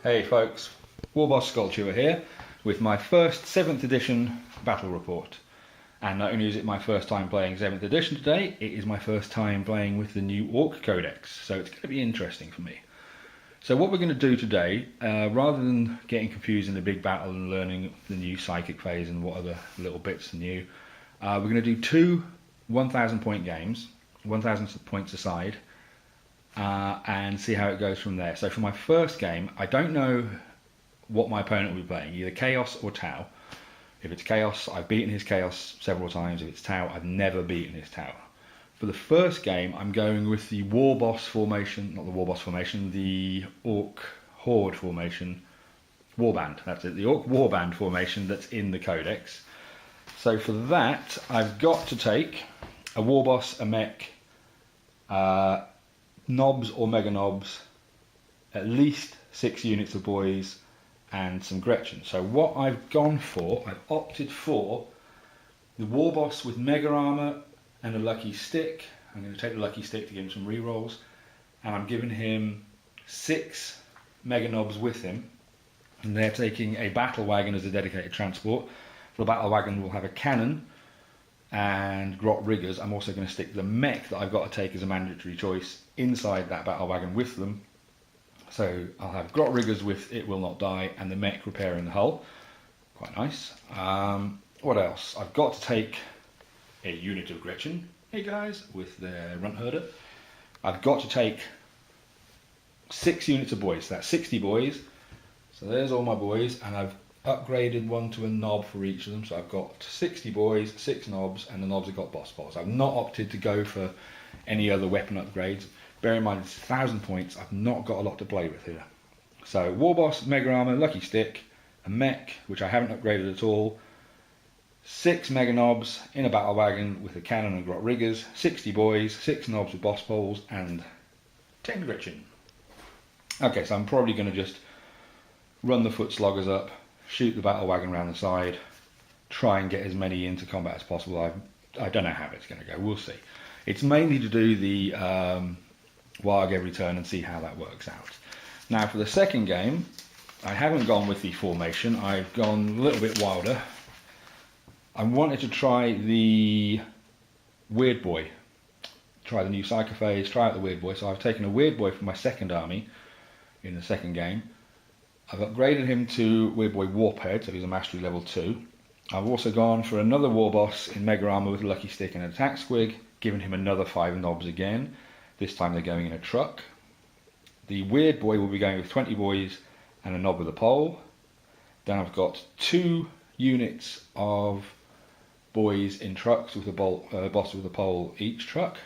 Hey folks, Warboss Skullchewer here with my first 7th edition battle report. And not only is it my first time playing 7th edition today, it is my first time playing with the new Orc Codex, so it's going to be interesting for me. So what we're going to do today, rather than getting confused in the big battle and learning the new psychic phase and what other little bits are new, we're going to do 2 1,000 point games, 1,000 points aside, and see how it goes from there. So for my first game, I don't know what my opponent will be playing, either Chaos or Tau. If it's Chaos, I've beaten his Chaos several times. If it's Tau, I've never beaten his Tau. For the first game, I'm going with the Warboss formation, not the Warboss formation, the Orc Horde formation, Warband, that's it, the Orc Warband formation that's in the Codex. So for that, I've got to take a Warboss, a Mech, Knobs or Mega Knobs, at least 6 units of boys, and some Gretchen. So what I've gone for, I've opted for the Warboss with Mega Armor and a Lucky Stick. I'm going to take the Lucky Stick to give him some rerolls, and I'm giving him 6 Mega Knobs with him, and they're taking a Battle Wagon as a dedicated transport. For the Battle Wagon we'll have a cannon and grot riggers. I'm also going to stick the mech that I've got to take as a mandatory choice inside that battle wagon with them. So I'll have grot riggers with It Will Not Die and the mech repairing the hull. Quite nice. What else? I've got to take a unit of Gretchen, hey guys, with their runt herder. I've got to take 6 units of boys, so that's 60 boys. So there's all my boys, and I've upgraded one to a knob for each of them, so I've got 60 boys, 6 knobs, and the knobs have got boss balls. I've not opted to go for any other weapon upgrades. Bear in mind it's 1,000 points, I've not got a lot to play with here. So Warboss, Mega Armor, Lucky Stick, a mech, which I haven't upgraded at all, 6 Mega Knobs in a battle wagon with a cannon and grot riggers, 60 boys, 6 knobs with boss poles, and 10 Gretchen. Okay, so I'm probably going to just run the foot sloggers up, shoot the battle wagon around the side, try and get as many into combat as possible. I don't know how it's going to go, we'll see. It's mainly to do the Warg every turn and see how that works out. Now for the second game, I haven't gone with the formation, I've gone a little bit wilder. I wanted to try the Weird Boy, try the new Psycho phase, try out the Weird Boy, so I've taken a Weird Boy for my second army in the second game. I've upgraded him to Weird Boy Warphead, so he's a mastery level 2. I've also gone for another Warboss in Mega Armor with a Lucky Stick and an Attack Squig, giving him another 5 knobs again. This time they're going in a truck. The Weird Boy will be going with 20 boys and a knob with a pole. Then I've got 2 units of boys in trucks with a boss with a pole each truck.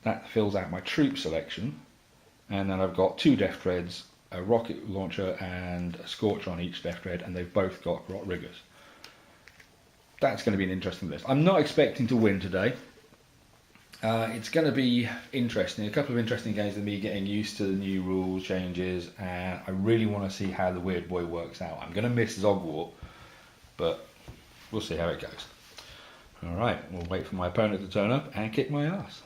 That fills out my troop selection. And then I've got 2 Death Treads, a rocket launcher and a Scorcher on each Death Tread, and they've both got grot riggers. That's going to be an interesting list. I'm not expecting to win today. It's going to be interesting, a couple of interesting games with me getting used to the new rules changes, and I really want to see how the Weird Boy works out. I'm going to miss Zogwart, but we'll see how it goes. Alright, we'll wait for my opponent to turn up and kick my ass.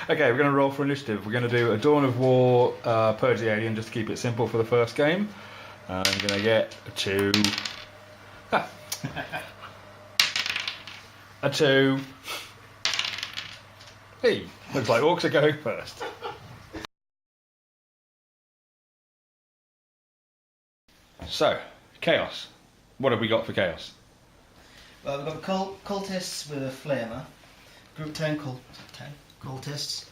Okay, we're going to roll for initiative. We're going to do a Dawn of War, Purge the Alien, just to keep it simple for the first game. I'm going to get a 2. A 2. Hey, looks like Orks are going first. So, Chaos. What have we got for Chaos? Well, we've got cultists with a flamer. Group 10 cultists.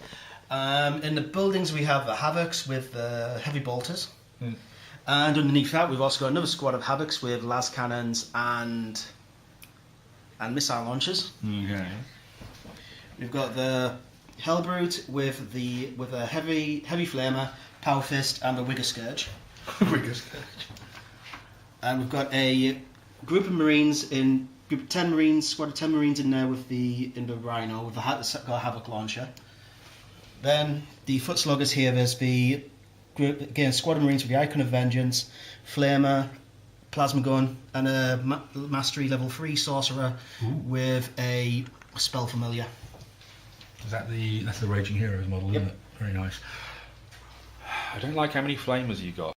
In the buildings we have the Havocs with heavy bolters. And underneath that we've also got another squad of Havocs with las cannons and missile launchers. Okay. We've got the Hellbrute with a heavy flamer, power fist, and the Wigger Scourge. Wigger Scourge. And we've got a group of Marines in group of 10 Marines, squad of 10 Marines in there with the Rhino with got a Havoc launcher. Then the foot sluggers here. There's the group again, squad of Marines with the Icon of Vengeance, Flamer, Plasma Gun, and a Mastery level 3 Sorcerer with a Spell Familiar. That's the Raging Heroes model, Yep. isn't it? Very nice. I don't like how many flamers you got.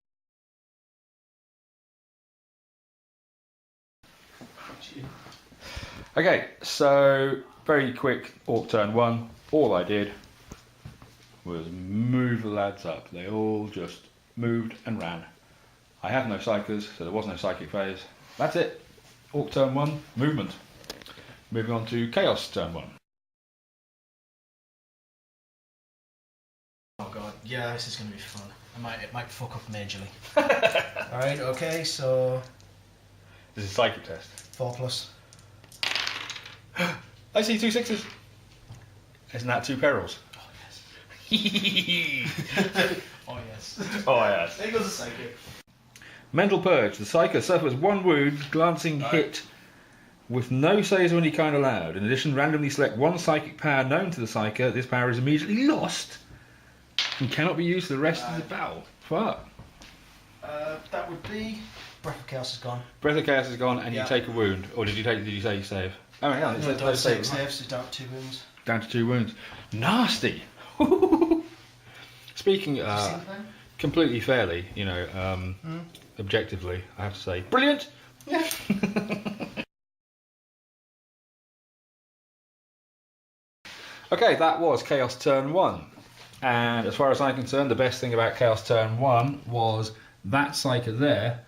Okay, so very quick Orc turn 1. All I did was move the lads up. They all just moved and ran. I have no psychers, so there was no psychic phase. That's it. Orc turn 1, movement. Moving on to Chaos turn 1. Oh god, yeah, this is going to be fun. It might fuck up majorly. Alright, okay, so This is psychic test. 4+. I see 2 6s. Isn't that 2 perils? Oh yes. Oh yes. There goes the psychic. Mental Purge. The Psyker suffers 1 wound, glancing hit with no saves of any kind allowed. In addition, randomly select 1 psychic power known to the Psyker. This power is immediately lost and cannot be used for the rest of the battle. Fuck. That would be Breath of Chaos is gone. Breath of Chaos is gone and Yeah. you take a wound. Or did you say you save? Oh yeah, it says no save. Saves, so down 2 wounds. Down to 2 wounds. Nasty! Speaking completely fairly, you know, objectively, I have to say, brilliant! Okay, that was Chaos Turn 1. And as far as I'm concerned, the best thing about Chaos Turn 1 was that Psyker there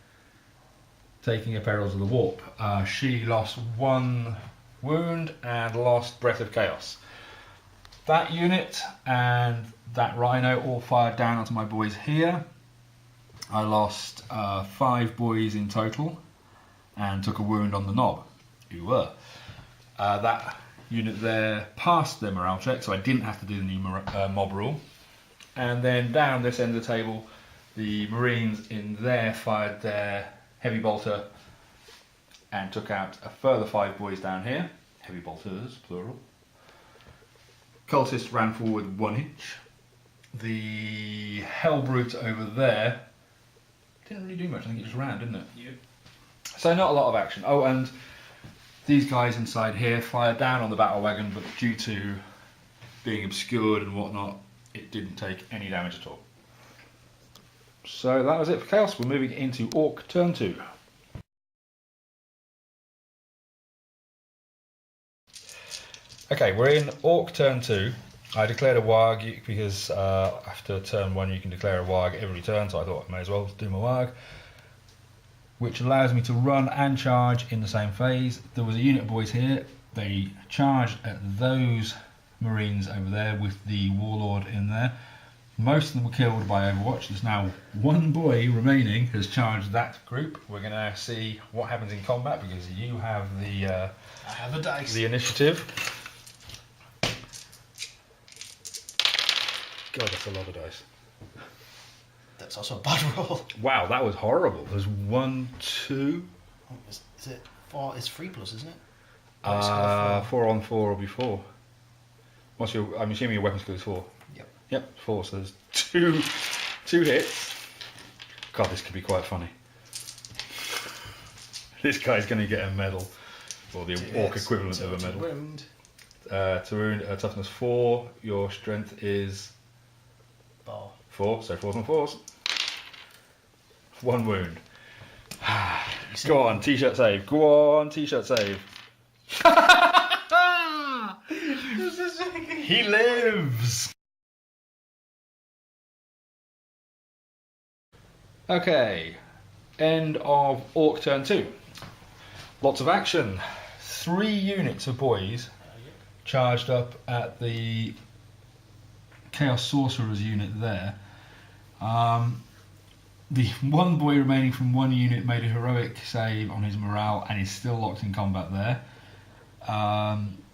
taking a Perils of the Warp. She lost 1 wound and lost Breath of Chaos. That unit and that Rhino all fired down onto my boys here. I lost 5 boys in total and took a wound on the knob. You were. That unit there passed their morale check, so I didn't have to do the new mob rule. And then down this end of the table, the Marines in there fired their heavy bolter and took out a further 5 boys down here. Heavy bolters, plural. Cultist ran forward 1 inch. The Hellbrute over there didn't really do much. I think it just ran, didn't it? Yep. So not a lot of action. Oh, and these guys inside here fired down on the battle wagon, but due to being obscured and whatnot, it didn't take any damage at all. So that was it for Chaos. We're moving into Orc turn 2. Okay, we're in Orc turn 2. I declared a Warg because after turn 1 you can declare a Warg every turn, so I thought I may as well do my Warg, which allows me to run and charge in the same phase. There was a unit of boys here. They charged at those Marines over there with the Warlord in there. Most of them were killed by Overwatch. There's now 1 boy remaining has charged that group. We're going to see what happens in combat because you have the I have a dice. the initiative. God, that's a lot of dice. That's also a bad roll. Wow, that was horrible. There's 1, 2. Oh, is it 4? It's 3+, isn't it? 4 on 4 will be 4. What's your? I'm assuming your weapon skill is 4. Yep. Yep, 4. So there's two hits. God, this could be quite funny. This guy's going to get a medal, or the Orc equivalent of a medal. Wound. To wound, toughness 4. Your strength is 4. So 4s on 4s. 1 wound. Go on, t-shirt save. Go on, t-shirt save. He lives. Okay, end of Orc turn 2. Lots of action. 3 units of boys charged up at the Chaos Sorcerer's unit there. The 1 boy remaining from 1 unit made a heroic save on his morale and is still locked in combat there.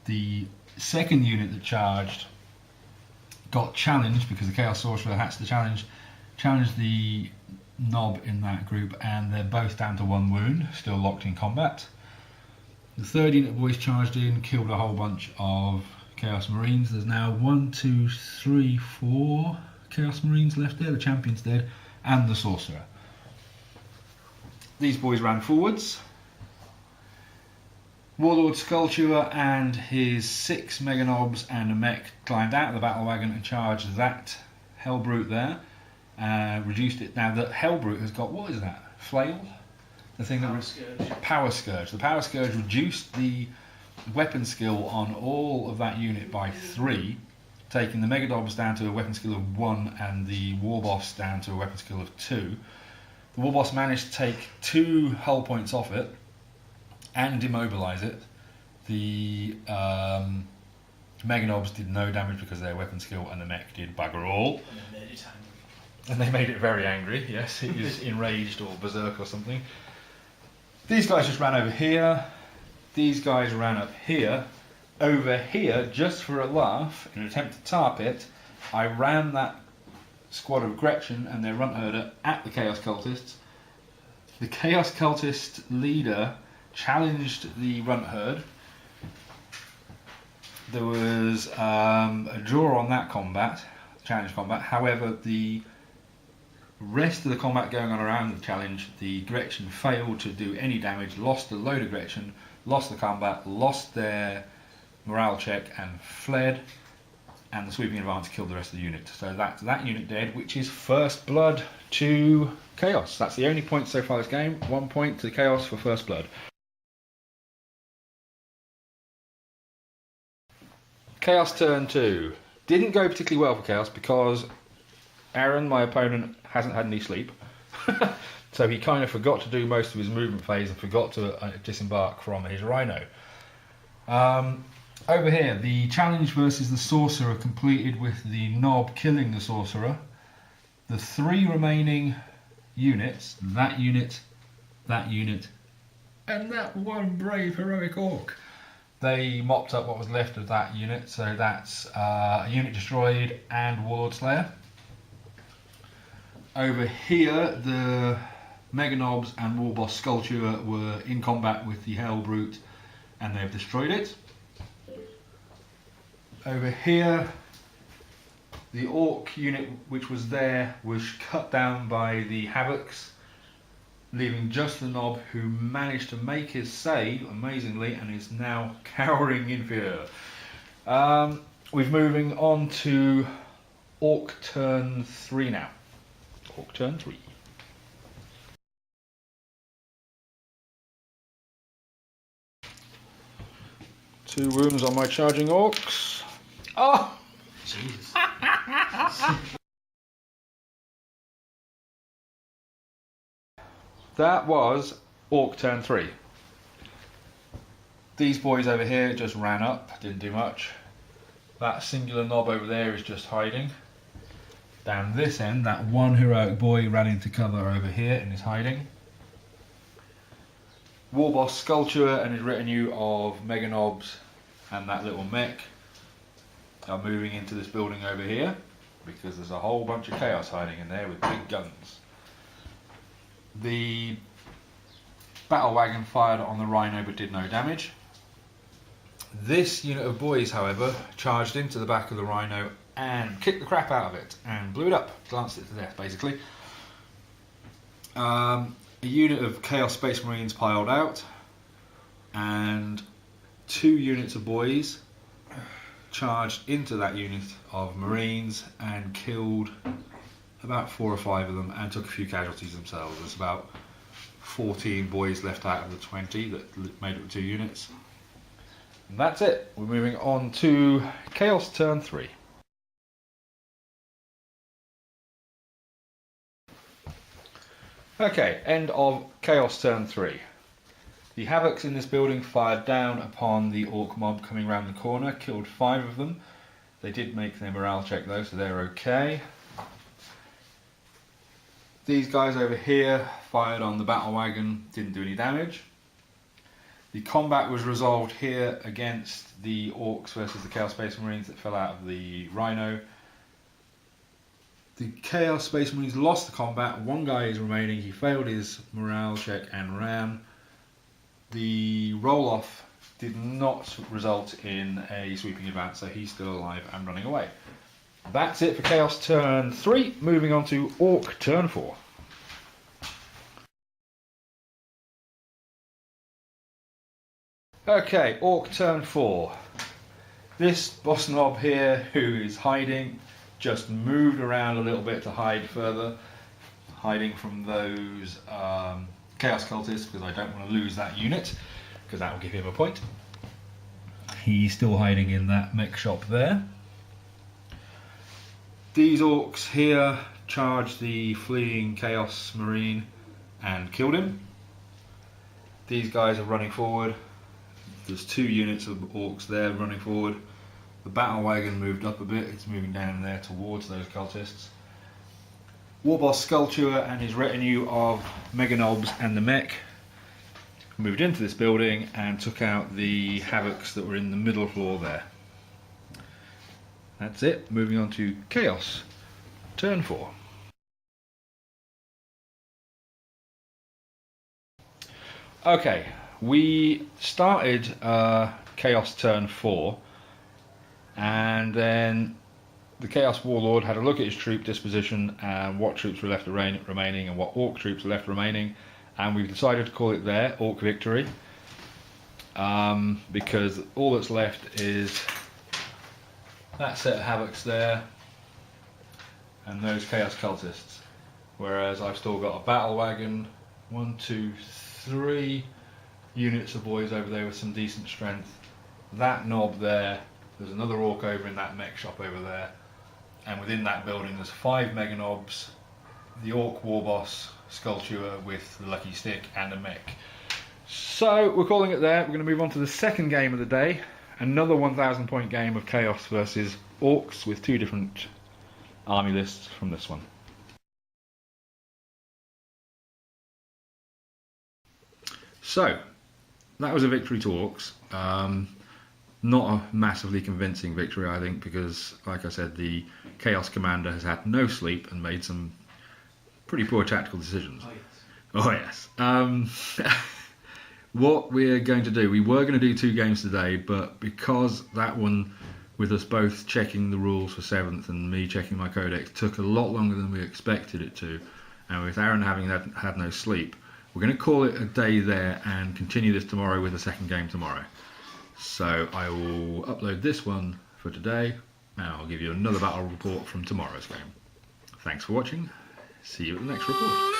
The 2nd unit that charged got challenged because the Chaos Sorcerer has to challenge the Knob in that group, and they're both down to 1 wound, still locked in combat. The 3rd unit of boys charged in, killed a whole bunch of Chaos Marines. There's now 1, 2, 3, 4 Chaos Marines left there. The champion's dead, and the Sorcerer. These boys ran forwards. Warlord Skullchewer and his 6 Mega Knobs and a mech climbed out of the battle wagon and charged that Hell Brute there. Reduced it. Now the Hell Brute has got, what is that? Flail? The thing Power that Scourge. Power Scourge. The Power Scourge reduced the weapon skill on all of that unit by 3, taking the Mega Knobs down to a weapon skill of 1 and the Warboss down to a weapon skill of 2. The Warboss managed to take 2 hull points off it and immobilise it. The Mega Knobs did no damage because of their weapon skill, and the mech did bugger all. And they made it angry. And they made it very angry, yes, it was enraged or berserk or something. These guys just ran over here. These guys ran up here. Over here, just for a laugh, in an attempt to tarp it, I ran that squad of Gretchen and their runt herder at the Chaos Cultists. The Chaos Cultist leader challenged the runt herd. There was a draw on that combat, challenge combat. However, the rest of the combat going on around the challenge, the Gretchen failed to do any damage, lost a load of Gretchen, lost the combat, lost their morale check and fled, and the sweeping advance killed the rest of the unit. So that's that unit dead, which is first blood to Chaos. That's the only point so far this game. 1 point to Chaos for first blood. Chaos turn 2. Didn't go particularly well for Chaos because Aaron, my opponent, hasn't had any sleep. So he kind of forgot to do most of his movement phase and forgot to disembark from his Rhino. Over here, the challenge versus the Sorcerer completed with the Knob killing the Sorcerer. The 3 remaining units, that unit, and that one brave heroic Orc, they mopped up what was left of that unit, so that's a unit destroyed and Warlord Slayer. Over here, the Mega Knobs and Warboss Skullchewer were in combat with the Hell Brute and they've destroyed it. Over here, the Orc unit which was there was cut down by the Havocs, leaving just the Knob, who managed to make his save amazingly and is now cowering in fear. We're moving on to Orc turn 3 now. Orc turn 3. Two wounds on my charging Orcs. Oh! Jesus. That was Orc turn 3. These boys over here just ran up, didn't do much. That singular Knob over there is just hiding. Down this end, that one heroic boy ran into cover over here and is hiding. Warboss Skullchewer and his retinue of Mega Knobs and that little mech are moving into this building over here because there's a whole bunch of chaos hiding in there with big guns. The battle wagon fired on the Rhino but did no damage. This unit of boys, however, charged into the back of the Rhino and kicked the crap out of it and blew it up, glanced it to death basically. A unit of Chaos Space Marines piled out and 2 units of boys charged into that unit of Marines and killed about 4 or 5 of them and took a few casualties themselves. There's about 14 boys left out of the 20 that made up the 2 units. And that's it. We're moving on to Chaos turn 3. Okay, end of Chaos turn 3. The Havocs in this building fired down upon the Orc mob coming round the corner, killed 5 of them. They did make their morale check though, so they're okay. These guys over here fired on the battle wagon, didn't do any damage. The combat was resolved here against the Orcs versus the Chaos Space Marines that fell out of the Rhino. The Chaos Space Marines lost the combat. 1 guy is remaining. He failed his morale check and ran. The roll-off did not result in a sweeping advance, so he's still alive and running away. That's it for Chaos turn 3. Moving on to Orc turn 4. Okay, Orc turn 4. This boss knob here, who is hiding, just moved around a little bit to hide further, hiding from those Chaos Cultists, because I don't want to lose that unit, because that will give him a point. He's still hiding in that mech shop there. These Orcs here charged the fleeing Chaos Marine and killed him. These guys are running forward. There's 2 units of Orcs there running forward. The battle wagon moved up a bit, it's moving down there towards those cultists. Warboss Skullchewer and his retinue of Mega Knobs and the mech moved into this building and took out the Havocs that were in the middle floor there. That's it, moving on to Chaos, turn 4. Okay, we started Chaos turn 4, and then the Chaos Warlord had a look at his troop disposition and what troops were left remaining and what Orc troops were left remaining, and we've decided to call it there, Orc Victory, because all that's left is that set of Havocs there and those Chaos Cultists, whereas I've still got a battle wagon, 1, 2, 3 units of boys over there with some decent strength, that knob there, there's another Orc over in that mech shop over there, and within that building there's 5 Mega Knobs, the Orc Warboss Skullchewer with the Lucky Stick and a mech. So we're calling it there. We're going to move on to the second game of the day, another 1000 point game of Chaos versus Orcs with 2 different army lists from this one. So that was a victory to Orcs. Not a massively convincing victory, I think, because, like I said, the Chaos Commander has had no sleep and made some pretty poor tactical decisions. Oh yes. What we're going to do, we were going to do 2 games today, but because that one, with us both checking the rules for 7th and me checking my codex, took a lot longer than we expected it to, and with Aaron having had no sleep, we're going to call it a day there and continue this tomorrow with the second game tomorrow. So I will upload this one for today, and I'll give you another battle report from tomorrow's game. Thanks for watching. See you at the next report.